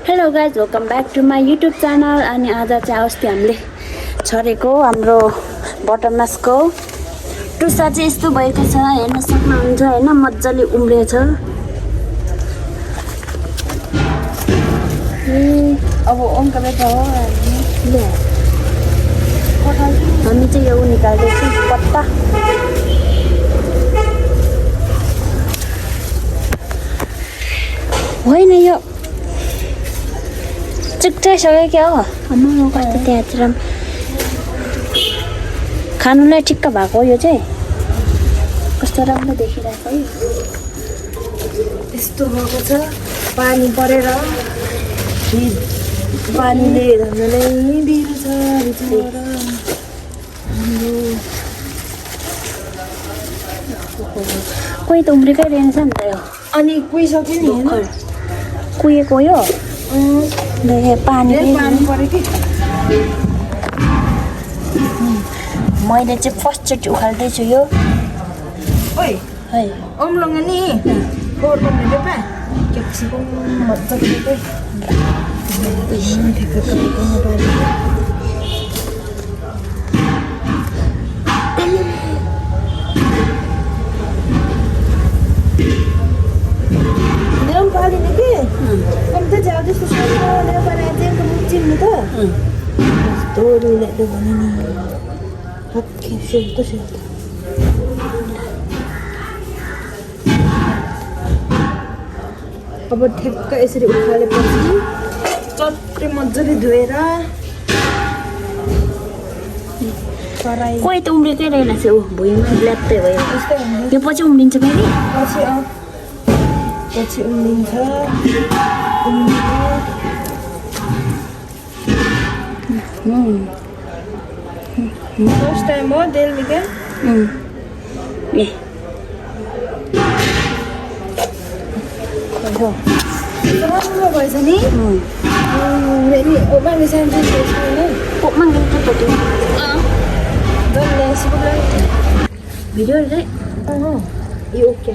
Hello guys, welcome back to my YouTube channel. अनि आज चाहिँ अस्ति हामीले छरेको हाम्रो बटरनसको टुसा चाहिँ यस्तो भएको छ, हेर्न सक्नुहुन्छ होइन, मजाले उम्रेछ। अब ओमका बेटा हो हामी चाहिँ यो निकाल्दैछौँ पत्ता। होइन यो चुक्टाइसक्यो क्या हो, आम्मा कस्तो त्यहाँतिर खानुलाई ठिक्क भएको यो चाहिँ कस्तो राम्रो देखिरहेको है। यस्तो भएको छ, पानी परेर पानीले हामीलाई दिएको छ। कोही त उम्रेकै रहेछ नि त यो। अनि कुहिसक्यो नि होइन, कुहिएको यो पानी पऱ्यो कि। मैले चाहिँ फर्स्टचोटि उखाल्दैछु यो। ओइ है ओम्लोङ नि कोर्को मेरो पा केक्सीको मजाले पालिने कि कम त जाऊ जस्तो बनाएर चाहिँ चिन्नु त कस्तो डुलेको भने नि हक्के सेल्तो सेल्तो। अब ठ्याक्क यसरी उखालेपछि चक्री मजाले धोएर कराई कोही त उम्रेकै रहेनछ। ऊ भुइँमा ल्याप्पै भयो। यस्तै हुन्छ। यो पछि उम्रिन्छ फेरि। पछि उम्रिन्छ। फर्स्ट टाइम हो डेली क्या। राम्रो भएछ नि। मान्छे सानो भिडियो यो ओके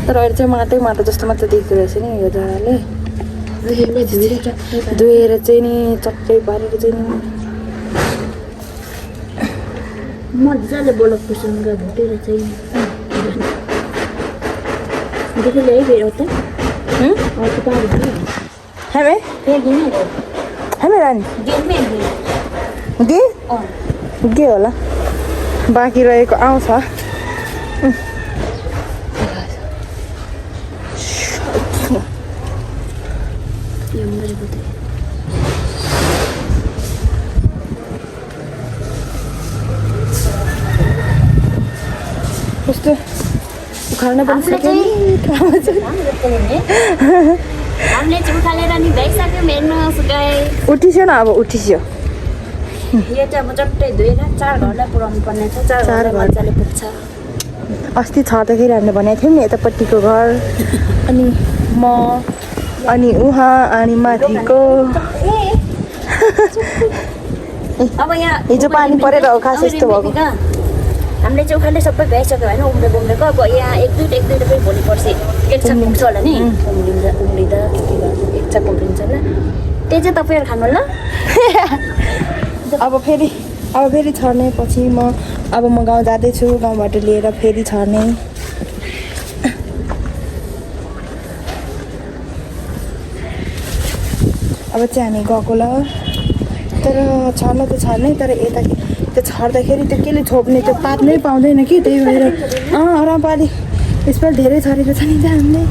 तर अहिले चाहिँ माटो जस्तो मात्र देखिरहेछ नि यो जग्गाले। धोएर चाहिँ नि चट्टै पारेर चाहिँ नि मजाले बोलक पुसँग भुटेर चाहिँ देखो ले फिर होता और तो पार भी हामी फिर गिने हामी रानी गेम में गे के होला बाँकी रहेको आउँछ ये मेरे को कस्तो उखाल्न पनि हामीले सक्यो हामीले चाहिँ उखालेर नि भ्याइसक्यौँ हेर्नुहोस् गए उठिस्यो न अब उठिस्यो यो चाहिँ अब चट्टै धोएर 4 घरलाई पुऱ्याउनु पर्ने छ 4 चार घरलाई घर। मजाले पुग्छ अस्ति छर्दाखेरि हामीले भनेको थियौँ नि यतापट्टिको घर अनि म अनि उहाँ अनि माथिको अब यहाँ हिजो पानी परेर हो खास यस्तो भएको। हामीले चाहिँ उखाले सबै भ्याइसक्यो होइन उम्रेको अब यहाँ एक दुईवटा पनि भोलि पर्सि एक छाक पुग्छ होला नि उम्रिँदा के गर्नु एक छाक उम्रिन्छ होला त्यही चाहिँ तपाईँहरू खानु ल अब फेरि छर्ने पछि म गाउँ जाँदैछु गाउँबाट लिएर फेरि छर्ने अब चाहिँ हामी गएको ल तर छर्न त छर्ने तर यता त्यो छर्दाखेरि त्यो केले छोप्ने त्यो पात्नै पाउँदैन कि त्यही भएर अरापालि यसपालि धेरै छरेको छ नि त हामीले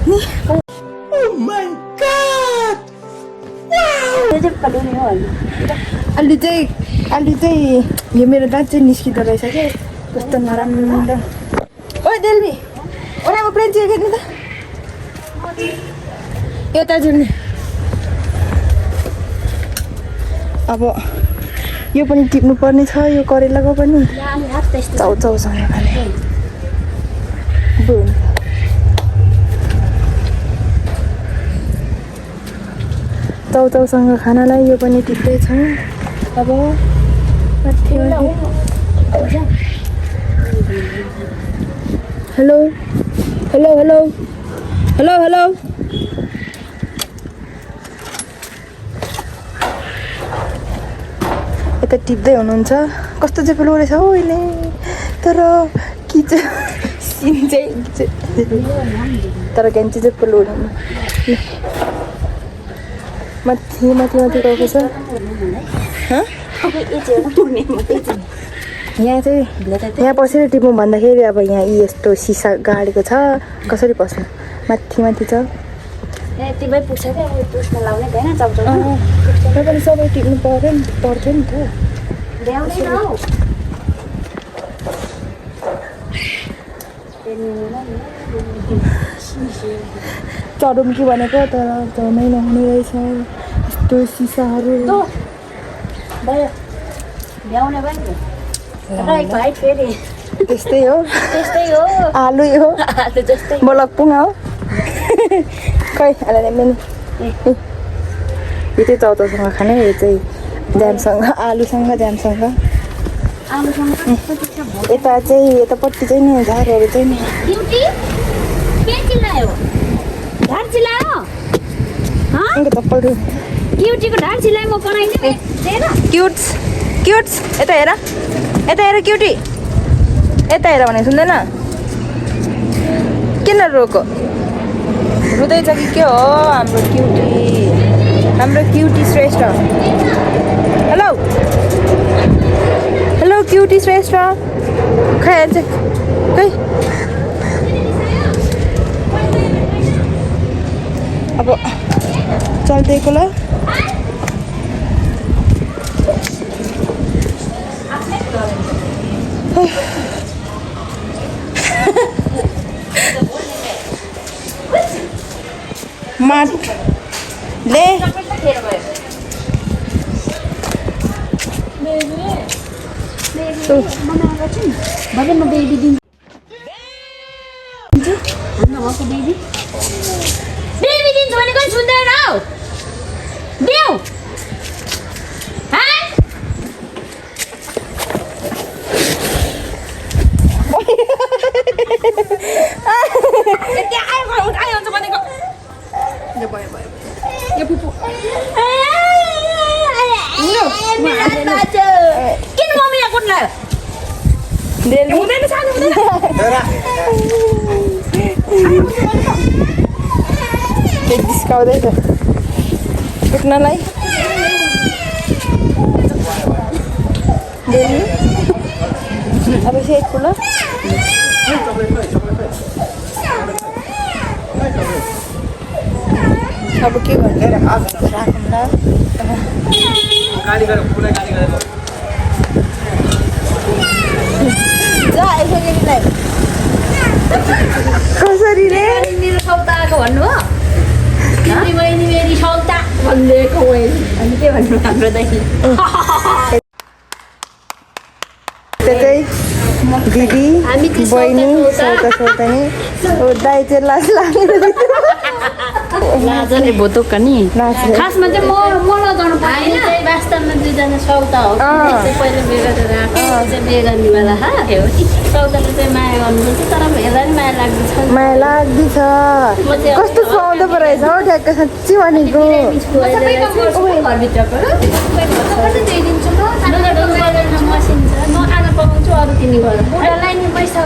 नि त्यो चाहिँ पढाउने हो होइन अलि चाहिँ यो मेरो दाँत चाहिँ निस्किँदो रहेछ क्या कस्तो नराम्रो ओ देल्मी ओरामा प्लेन चाहिँ हेर्नु त यता जुन्ने अब यो पनि टिप्नु पर्ने छ यो करेलाको पनि यहाँ अनि हात त्यस्तो चाउचाउसँग खाने बुन चाउचाउसँग खानालाई यो पनि टिप्दैछ अब hello hello hello hello hello यता टिप्दै हुनुहुन्छ कस्तो चाहिँ पेलो रहेछ हो अहिले तर सिन चाहिँ तर क्यान्ची चाहिँ पेलो माथि गएको छ यहाँ चाहिँ यहाँ पसेर टिप्नु भन्दाखेरि अब यहाँ यस्तो सिसा गाडेको छ कसरी पस्नु माथि छ तिमी पुग्छ क्या पुस्न लाउने भएन चाउचाउ पनि सबै टिप्नु पर्थ्यो नि त ल्याउने न हौ चढौँ कि भनेको तर चढ्नै नहुने रहेछ यस्तो सिसाहरू भयो ल्याउने भयो नि राइट भाइ फेरि त्यस्तै हो आलु हो आलु जस्तै बोलकपुङ हो खै आलु मेनु यो चाहिँ चाउचाउसँग खाने यो चाहिँ ज्यामसँग आलुसँग ज्यामसँग आलुसँग यता चाहिँ यतापट्टि चाहिँ नि झारहरू चाहिँ नि ड्युटी के चिल्लायो ढाड चिल्लायो यिनको चप्पल ड्युटीको ढाड चिल्लायो म बनाइदिउँ हेर क्युट्स यता हेर क्युटी यता हेर भने सुन्दैन किन रोको रुँदैछ कि के हो हाम्रो cutie Shrestha hello cutie Shrestha खै खै अब चल्दैको ल माट ले भरे म बेबी दिन्छु हाम्रो बेबी दिन्छु भनेको नि सुन्दैन हौ देऊ किन मम्मीलाई कुट्लायो हुँदैन जिस्काउँदैछ पुग्नलाई अब सेट पुल अब के भन्छ राखौँला कसरी रे मेरो सौदाको भन्नु हो तिमी बहिनी मेरी सौदा भनिदिएको अनि के भन्नु हाम्रो दाइ त्यो चाहिँ दिदी बहिनी सौता दाइ चाहिँ लाज लाग्ने लाजले भोतोक नि खासमा चाहिँ म लगाउनु पाएन चाहिँ वास्तवमा दुईजना सौता हो पहिला बिहे गरेर आएको चाहिँ बिहे गर्नेवाला हो सौताले चाहिँ माया गर्नुपर्छ तर हेर्दा नि माया लाग्दैछ माया लाग्दैछ कस्तो सुहाउँदो पो रहेछ हौ ठ्याक्क साँच्ची भनेको घरभित्रको दिइदिन्छु म मसिन छ म खाना पकाउँछु अरू तिनी गर बुढालाई नि पैसा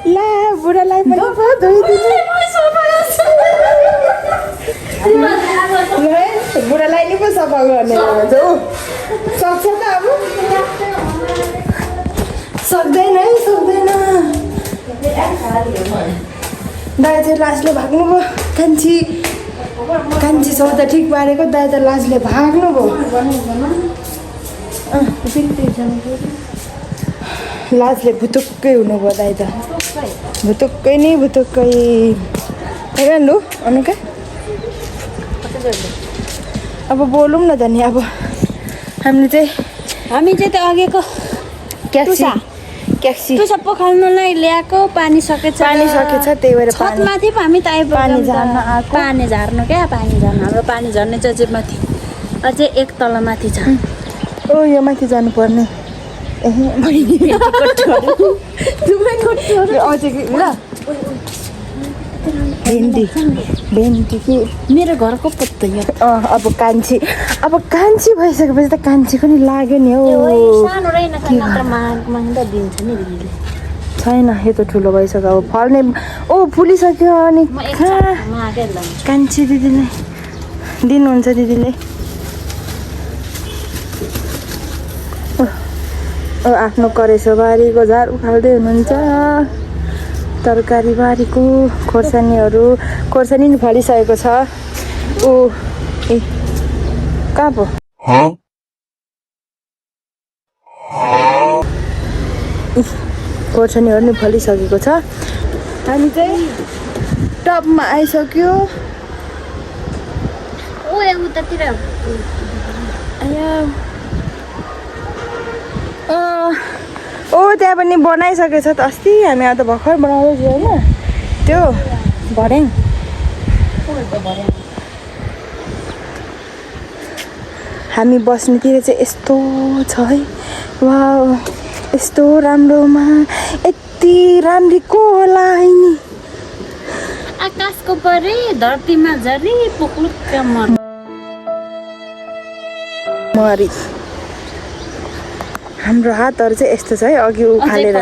ला बुढालाई पनि धोइदिनु बुढालाई नि पो सफा गर्ने सक्छ त अब सक्दैन है सक्दैन दाइ चाहिँ लाजले भाग्नु भयो कान्छी सौदा ठिक पारेको दाइ त लाजले भाग्नु भयो लाजले भुतुक्कै हुनुभयो दाइ त भुतुक्कै नि भुतुक्कै हेर लु अनुका अब बोलौँ न त नि अब हामी चाहिँ त अघिको क्याक्सी त्यो सब पोखल्नलाई ल्याएको पानी सकेछ त्यही भएर छतमाथि पो हामी त पानी झार्न आएको पानी झार्नु क्या पानी झार्नु हाम्रो पानी झर्ने चाहिँ माथि अझै एक तल माथि छ ओ यो माथि जानुपर्ने भेन्डी कि मेरो घरको पत्ता यो अब कान्छी भइसकेपछि त कान्छीको नि लाग्यो नि हौ सानो रहेन मात्र माग्दा दिन्छ नि दिदीले छैन यो त ठुलो भइसक्यो अब फल्ने ओ फुलिसक्यो अनि कान्छी दिदीले दिनुहुन्छ दिदीले आफ्नो करेसो बारीको झार उखाल्दै हुनुहुन्छ तरकारी बारीको खोर्सानी नि फलिसकेको छ ओ ए कहाँ पो खोर्सानीहरू नि फलिसकेको छ हामी चाहिँ टपमा आइसक्यो उतातिर त्यहाँ पनि बनाइसकेछ त अस्ति हामी अब त भर्खर बनाउँदैछु होइन त्यो भर्याङ हामी बस्नेतिर चाहिँ यस्तो छ है वा यस्तो राम्रोमा यति राम्री को होला नि आकाशको परे धरतीमा झरी पुक्लुक्क मरी हाम्रो हातहरू चाहिँ यस्तो छ है अघि उखालेर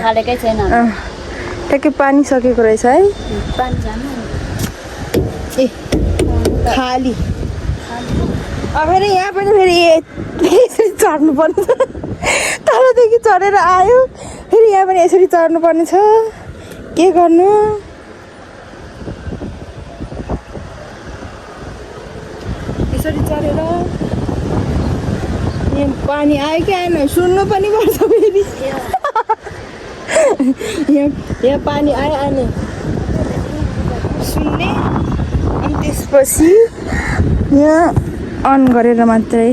ट्याक्कै पानी सकेको रहेछ है ए खाली अब फेरि यहाँ पनि फेरि यसरी चढ्नु पर्ने छ तलदेखि चढेर आयो फेरि यहाँ पनि यसरी चढ्नु पर्ने छ के गर्नु यसरी चढेर पानी आयो कि आएन सुन्नु पनि पर्छ फेरि यहाँ पानी आयो आने सुन्ने अनि त्यसपछि यहाँ अन गरेर मात्रै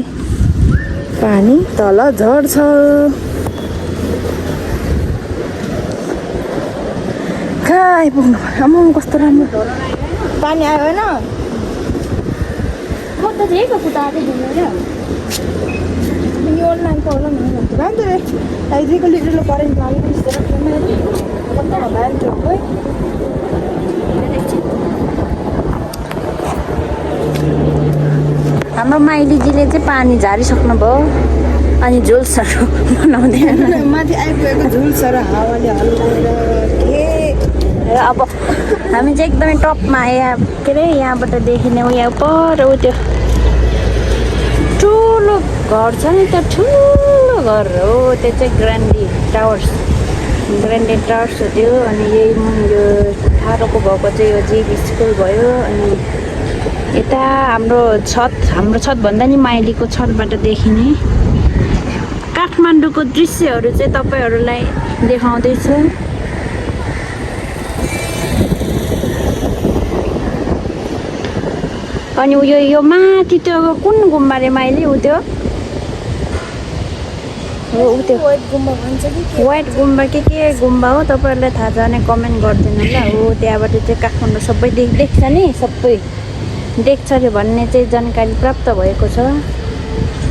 पानी तल झर्छ कहाँ आइपुग्नु आमा कस्तो राम्रो पानी आयो होइन म त चाहिँ कुदाएर घुमेर ऑनलाइन प्रॉब्लम नहीं होती है तो ऐसे को लिटरली करेंट वाली इस तरफ में पता है बैन जो कोई हाम्रो माइलीजीले चाहिँ पानी झारिसक्नु भयो अनि झुल्सहरू बनाउँदैन। माथि आइपुगेको झुल्स र हावाले हल्लाएर के र अब हामी चाहिँ एकदमै टपमा यहाँ के अरे यहाँबाट देखिने यहाँ पर ऊ त्यो ठुलो घर छ नि त, ठुलो घर हो त्यो चाहिँ ग्रान्डी टावर्स हो त्यो। अनि यही यो ठाडोको भएको चाहिँ यो जिप स्कुल भयो। अनि यता हाम्रो छत भन्दा नि माइलीको छतबाट देखिने काठमाडौँको दृश्यहरू चाहिँ तपाईँहरूलाई देखाउँदैछु। अनि यो माथि त्यो कुन गुम्बा रे माइली ऊ त्यो वाइट गुम्बा भन्छ कि वाइट गुम्बा के गुम्बा हो तपाईँहरूलाई थाहा छ भने कमेन्ट गरिदिनु होला। हो त्यहाँबाट चाहिँ काठमाडौँ सबै देख्छ नि, सबै देख्छ अरे भन्ने चाहिँ जानकारी प्राप्त भएको छ।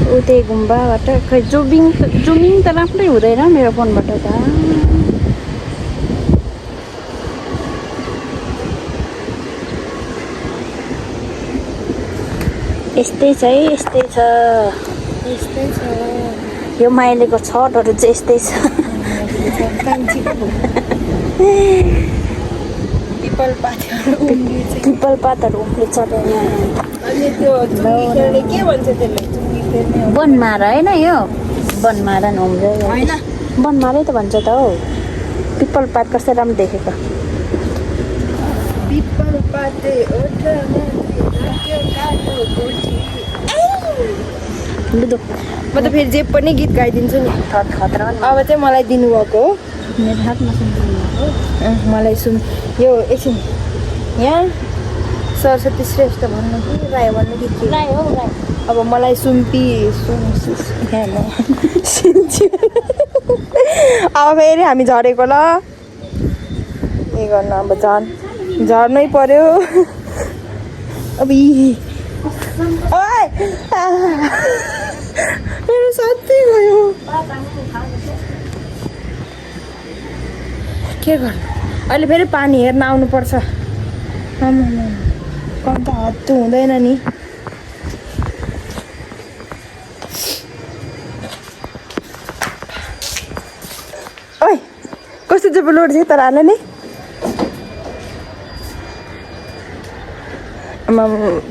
ऊ त्यही गुम्बाबाट खै जुमिङ त राम्रै हुँदैन मेरो फोनबाट त। यस्तै छ है, यस्तै छ यो माइलीको छतहरू चाहिँ यस्तै छ। पिपल पातहरू उम्रिन्छ अनि त्यो खेल्ने के भन्छ त्यसलाई? बनमारा होइन यो बनमारा उम्रियो होइन बनमारै त भन्छ त हौ। पिपल पात कस्तो राम्रो देखेको। पिपल पाते लुदो म त फेरि जे पनि गीत गाइदिन्छु नि। खतरा अब चाहिँ मलाई दिनुभएको हो, मेरो हातमा मलाई यो एकछिन यहाँ सरस्वती श्रेष्ठ भन्नु कि राई भन्नु कि राई हो राई। अब मलाई सुम्पी अब फेरि हामी झरेको ल के गर्नु, अब झर्नै पर्यो। अब मेरो साथी गयो, के गर्नु अहिले फेरि पानी हेर्न आउनुपर्छ। कता हत्तु हुँदैन नि। ओइ कस्तो चाहिँ लोड छ तर हाल नि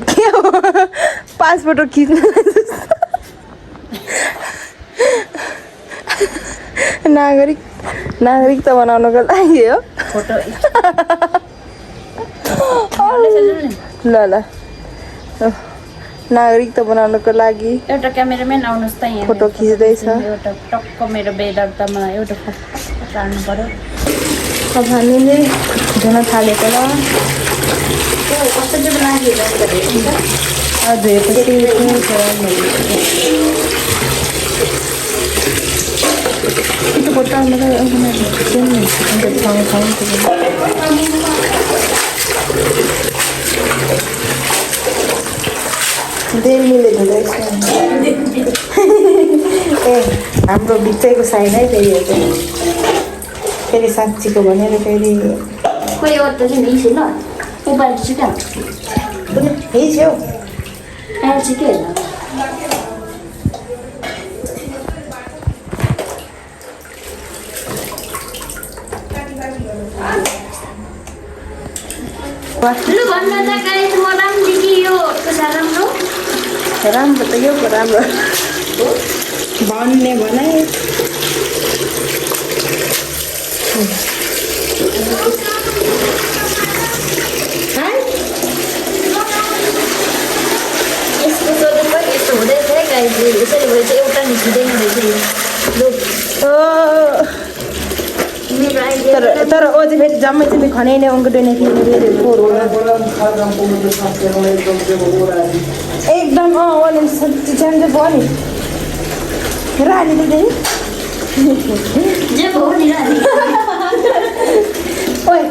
के हो पासपोर्ट खिच्नु नागरिकता बनाउनको लागि हो। ल नागरिकता बनाउनको लागि एउटा क्यामेराम्यान आउनुहोस् त यहाँ फोटो खिच्दैछ। एउटा टक्क मेरो बेदर्तामा एउटा फोटो हाल्नु पर्यो। अब हामीले धुन थालेको ल कस्तो चाहिँ लागि मिले धुँदैछ ए हाम्रो बिचैको साइड है फेरि साँच्चीको भनेर फेरि कोही एउटा चाहिँ मिस ल मोबाइल छिटो हिजो आएर चाहिँ के हेर्नु लु भन्न त गाइस म राम्रो कि यो कसै राम्रो त यो पो राम्रो भन्ने भनाइ यसको सोधेको पनि यस्तो हुँदैछ है गाइस यसरी भए चाहिँ एउटा निस्किँदैन रहेछ लु मेरो आइडिया तर ओ चाहिँ फेरि जम्मै चाहिँ खनै नै उनको डोने एकदम वाले चाहिँ भयो नि रानी त जे भयो नि ओइ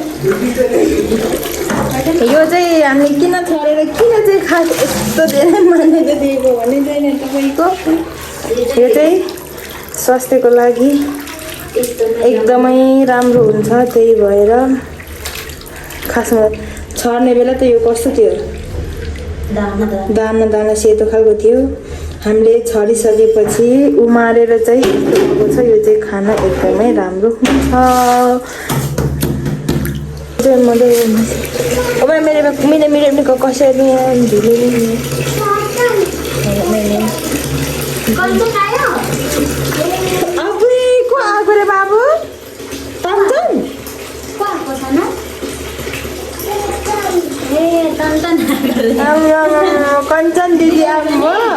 यो चाहिँ हामीले किन छरेर किन चाहिँ खास यस्तो धेरै मान्यता दिएको भने चाहिँ तपाईँको यो चाहिँ स्वास्थ्यको लागि एकदमै राम्रो हुन्छ। त्यही भएर खासमा छर्ने बेला त यो कस्तो थियो दाना दाना सेतो खालको थियो। हामीले छरिसकेपछि उमारेर चाहिँ यस्तो भएको छ। यो चाहिँ खाना एकदमै राम्रो हुन्छ। अब मैले मिरर को कसरी ढिले अबे को आएको रे बाबु? तन्जन कञ्चन दिदी आउनुभयो।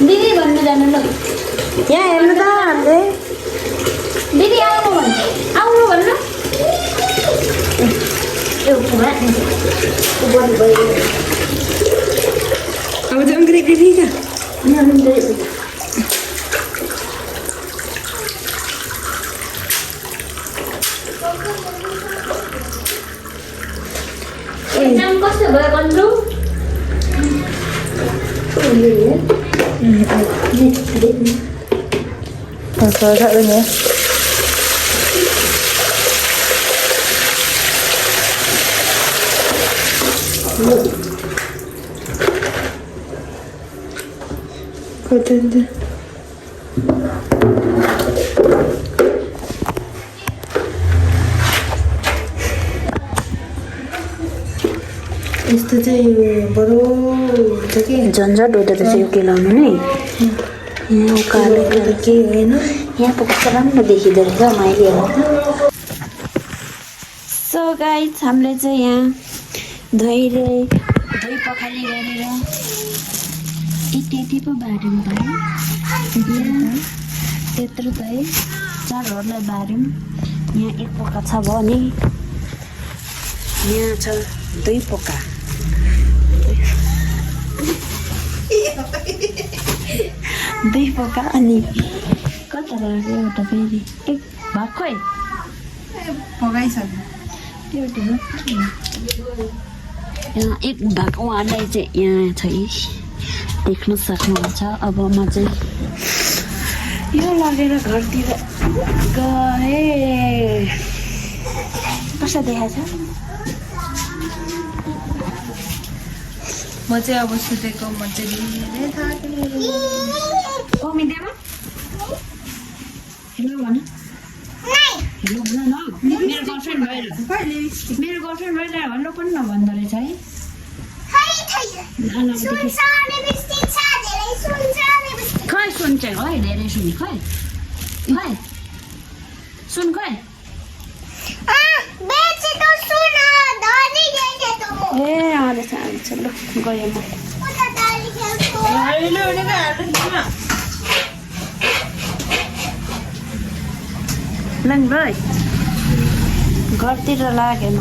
दिदी भन्नु जानु ल। यहाँ हेर्नु त हामीले दिदी आउनु भन्नु। अब चाहिँ अङ्ग्रेजी का कस्तो भयो बन्धु? यस्तो चाहिँ बडो हुन्छ कि झन्झट हुँदो रहेछ यो केलाउनु नै। यहाँ उकालो के होइन यहाँ पो कस्तो राम्रो देखिँदो रहेछ मैले हेर्नु त। सो गाइस हामीले चाहिँ यहाँ दही पखाली गरेर यति पो बार्यौँ भयो। त्यत्रो दही चारहरूलाई बार्यौँ। यहाँ एक पोका छ भने यहाँ छ 2 पोका। दुई पोका अनि कता लाग्यो एउटा फेरि एक भएकै पकाइसक्यो। यहाँ एक भाग उहाँलाई चाहिँ यहाँ छ देख्न सक्नुहुन्छ। अब म चाहिँ यो लगेर घरतिर गएँ। कस्तो देखाएको छ? म चाहिँ अब सुतेको म चाहिँ धेरै थाकेँ। कमिँदैन? हेलो भन। हेलो भन न। मेरो गर्लफ्रेन्ड भएर भन्नु पनि नभन्दो रहेछ है। खै सुन चाहिँ है धेरै सुन खै सुन खै। ए आउँदैछ ल गएँ म। ल भाइ घरतिर लागेँ म।